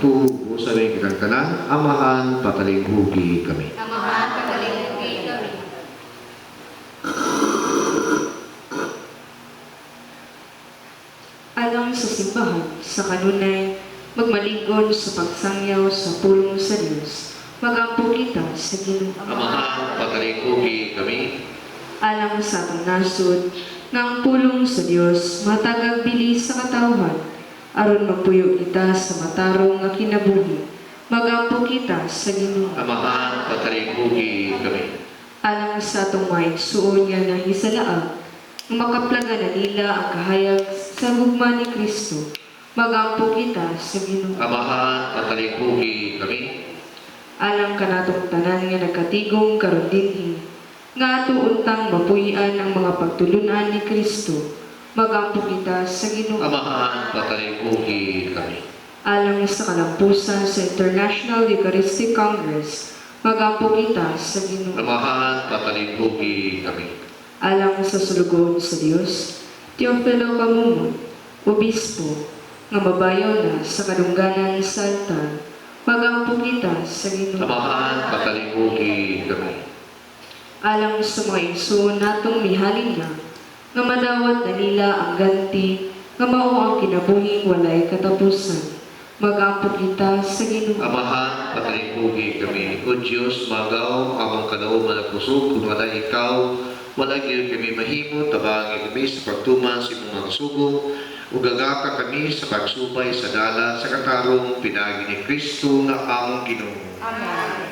tubo sa may kitang tanan, amahan patalinghugi kami. Amahan patalinghugi kami. Alang sa simbahan, sa kanunay, magmaligon sa pagsangyaw sa pulong sa Diyos, magampo kita sa Ginoo. Amahan patalinghugi kami. Alang sa atong nasod, nga ang pulong sa Diyos matagag bili sa katawhan, aron magpuyo kita sa matarong nga kinabuhi, magampo kita sa Ginoo. Amahan patalinghugi kami. Alang sa atong mga igsuon nga nahisalaag, nga makaplaga na nila ang kahayag sa gugma ni Kristo, magampo kita sa Ginoo. Amahan patalinghugi kami. Alang kanatong tanan nga nagkatigong karon dinhi, nga ato untang mapuy-an ang mga pagtulunan ni Kristo, magampo kita sa Ginoo. Amahan patalinghugi kami. Alang sa kalampusan sa International Eucharistic Congress, magampo kita sa Ginoo. Amahan patalinghugi kami. Alang sa sulugon sa Dios, Teofilo Camumon, Obispo, nga mabayaw na sa kadungganan sa altar, magampo kita sa Ginoo. Amahan patalinghugi kami. Alang sa mga igsoon natong mihalin na, nga madawat na nila ang ganti, nga mao ang kinabuhing walay katapusan, magampo kita sa Ginoo. Amahan patalinghugi kami. O Diyos, magaw among kadauman na pusog, kung wala ikaw, wala gyud kami mahimo, tabangin kami sa pagtuman sa imong mga sugo, ug gagaka kami sa pagsubay sa dala sa katarong pinagi ni Kristo nga among Ginoo. Amen.